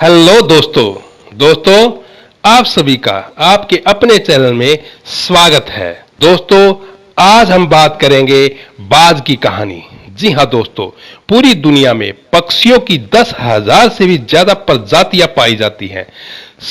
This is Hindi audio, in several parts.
हेलो दोस्तों आप सभी का आपके अपने चैनल में स्वागत है। दोस्तों आज हम बात करेंगे बाज की कहानी। जी हाँ दोस्तों, पूरी दुनिया में पक्षियों की 10,000 से भी ज्यादा प्रजातियां पाई जाती हैं।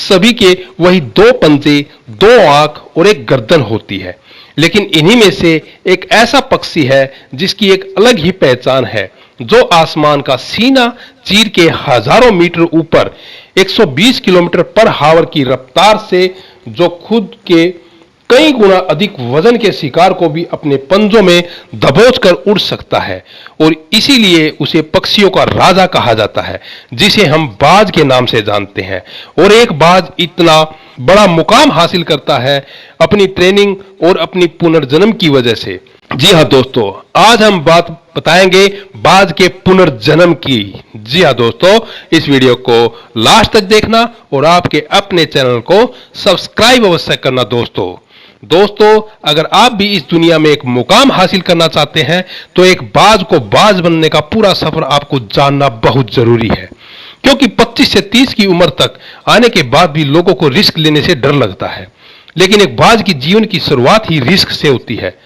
सभी के वही दो पंजे, दो आंख और एक गर्दन होती है, लेकिन इन्हीं में से एक ऐसा पक्षी है जिसकी एक अलग ही पहचान है, जो आसमान का सीना चीर के हजारों मीटर ऊपर 120 किलोमीटर पर हावर की रफ्तार से जो खुद के कई गुना अधिक वजन के शिकार को भी अपने पंजों में दबोचकर उड़ सकता है, और इसीलिए उसे पक्षियों का राजा कहा जाता है, जिसे हम बाज के नाम से जानते हैं। और एक बाज इतना बड़ा मुकाम हासिल करता है अपनी ट्रेनिंग और अपनी पुनर्जन्म की वजह से। जी हाँ दोस्तों, आज हम बात बताएंगे बाज के पुनर्जन्म की। जी हाँ दोस्तों, इस वीडियो को लास्ट तक देखना और आपके अपने चैनल को सब्सक्राइब अवश्य करना। दोस्तों अगर आप भी इस दुनिया में एक मुकाम हासिल करना चाहते हैं तो एक बाज को बाज बनने का पूरा सफर आपको जानना बहुत जरूरी है, क्योंकि 25 से 30 की उम्र तक आने के बाद भी लोगों को रिस्क लेने से डर लगता है, लेकिन एक बाज की जीवन की शुरुआत ही रिस्क से होती है।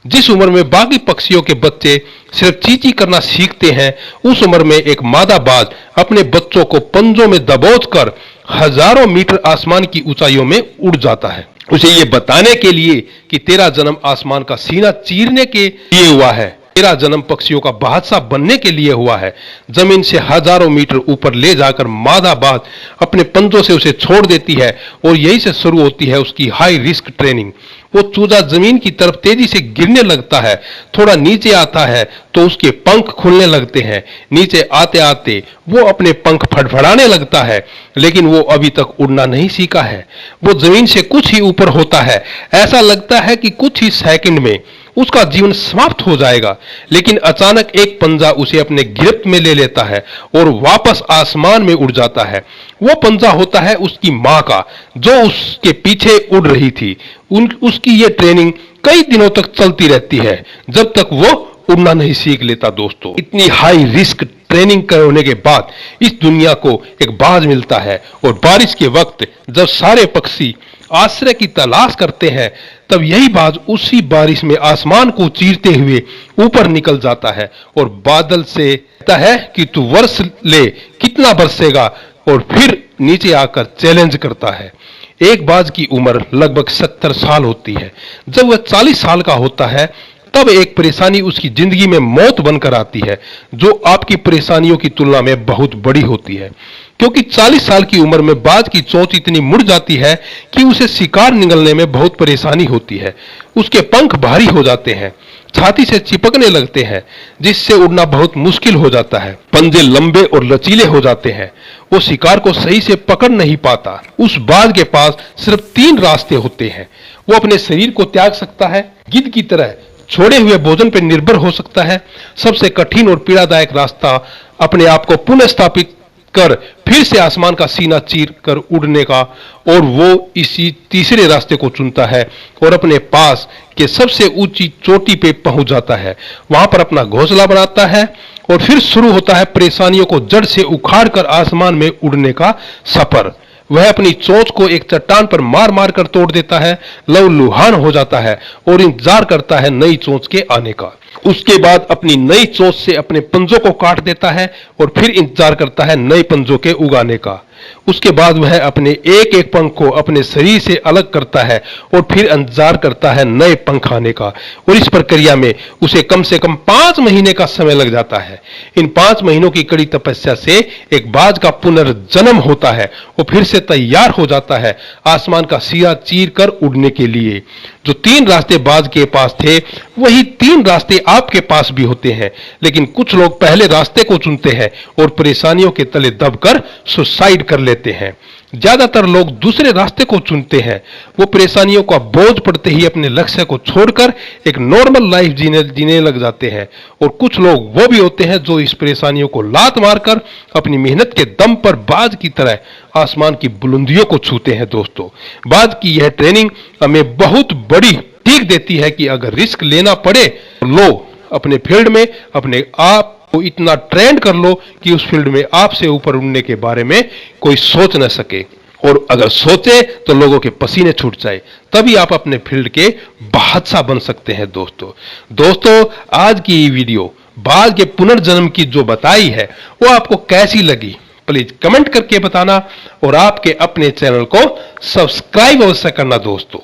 जिस उम्र में बाकी पक्षियों के बच्चे सिर्फ चींची करना सीखते हैं, उस उम्र में एक मादा बाज अपने बच्चों को पंजों में दबोचकर हजारों मीटर आसमान की ऊंचाइयों में उड़ जाता है, उसे ये बताने के लिए कि तेरा जन्म आसमान का सीना चीरने के लिए हुआ है, तेरा जन्म पक्षियों का बादशाह बनने के लिए हुआ है। जमीन से हजारों मीटर ऊपर ले जाकर मादा बाज अपने पंजों से उसे छोड़ देती है, और यही से शुरू होती है उसकी हाई रिस्क ट्रेनिंग। वो चूजा जमीन की तरफ तेजी से गिरने लगता है, थोड़ा नीचे आता है तो उसके पंख खुलने लगते हैं। नीचे आते आते वो अपने पंख फड़फड़ाने लगता है, लेकिन वो अभी तक उड़ना नहीं सीखा है। वो जमीन से कुछ ही ऊपर होता है, ऐसा लगता है कि कुछ ही सेकंड में उसका जीवन समाप्त हो जाएगा, लेकिन अचानक एक पंजा उसे अपने गिरफ्त में ले लेता है और वापस आसमान में उड़ जाता है। वो पंजा होता है उसकी मां का, जो उसके पीछे उड़ रही थी। उसकी ये ट्रेनिंग कई दिनों तक चलती रहती है, जब तक वो उड़ना नहीं सीख लेता। दोस्तों इतनी हाई रिस्क ट्रेनिंग करने के बाद इस दुनिया को एक बाज मिलता है, और बारिश के वक्त जब सारे पक्षी आश्रय की तलाश करते हैं, तब यही बाज उसी बारिश में आसमान को चीरते हुए ऊपर निकल जाता है और बादल से कहता है कि तू वर्ष ले, कितना बरसेगा, और फिर नीचे आकर चैलेंज करता है। एक बाज की उम्र लगभग 70 साल होती है। जब वह 40 साल का होता है, तब एक परेशानी उसकी जिंदगी में मौत बनकर आती है, जो आपकी परेशानियों की तुलना में बहुत बड़ी होती है, क्योंकि 40 साल की उम्र में बाज की चोंच इतनी मुड़ जाती है कि उसे शिकार निगलने में बहुत परेशानी होती है। उसके पंख भारी हो जाते हैं, छाती से चिपकने लगते हैं, जिससे उड़ना बहुत मुश्किल हो जाता है। पंजे लंबे और लचीले हो जाते हैं, वो शिकार को सही से पकड़ नहीं पाता। उस बाज के पास सिर्फ 3 रास्ते होते हैं। वो अपने शरीर को त्याग सकता है, गिद्ध की तरह छोड़े हुए भोजन पर निर्भर हो सकता है। सबसे कठिन और पीड़ादायक रास्ता अपने आप को पुनः स्थापित कर फिर से आसमान का सीना चीर कर उड़ने का, और वो इसी तीसरे रास्ते को चुनता है और अपने पास के सबसे ऊंची चोटी पे पहुंच जाता है। वहां पर अपना घोंसला बनाता है और फिर शुरू होता है परेशानियों को जड़ से उखाड़ कर आसमान में उड़ने का सफर। वह अपनी चोंच को एक चट्टान पर मार मार कर तोड़ देता है, लहूलुहान हो जाता है और इंतजार करता है नई चोंच के आने का। उसके बाद अपनी नई चोंच से अपने पंजों को काट देता है और फिर इंतजार करता है नए पंजों के उगाने का। उसके बाद वह अपने एक एक पंख को अपने शरीर से अलग करता है और फिर इंतजार करता है नए पंख आने का, और इस प्रक्रिया में उसे कम से कम 5 महीने का समय लग जाता है। इन 5 महीनों की कड़ी तपस्या से एक बाज का पुनर्जन्म होता है, वो फिर से तैयार हो जाता है आसमान का सिरा चीर कर उड़ने के लिए। जो 3 रास्ते बाज के पास थे, वही 3 रास्ते आपके पास भी होते हैं, लेकिन कुछ लोग पहले रास्ते को चुनते हैं और परेशानियों के तले दबकर सुसाइड कर लेते हैं। ज्यादातर लोग दूसरे रास्ते को चुनते हैं। वो परेशानियों का बोझ पड़ते ही अपने लक्ष्य को छोड़कर एक नॉर्मल लाइफ जीने लग जाते हैं, और कुछ लोग वो भी होते हैं जो इस परेशानियों को लात मारकर अपनी मेहनत के दम पर बाज की तरह आसमान की बुलंदियों को छूते हैं। दोस्तों बाज की यह ट्रेनिंग हमें बहुत बड़ी सीख देती है कि अगर रिस्क लेना पड़े तो लो, अपने फील्ड में अपने आप को इतना ट्रेंड कर लो कि उस फील्ड में आपसे ऊपर उड़ने के बारे में कोई सोच न सके, और अगर सोचे तो लोगों के पसीने छूट जाए, तभी आप अपने फील्ड के बादशाह बन सकते हैं। दोस्तों आज की ये वीडियो बाघ के पुनर्जन्म की जो बताई है वो आपको कैसी लगी, प्लीज कमेंट करके बताना, और आपके अपने चैनल को सब्सक्राइब अवश्य करना दोस्तों।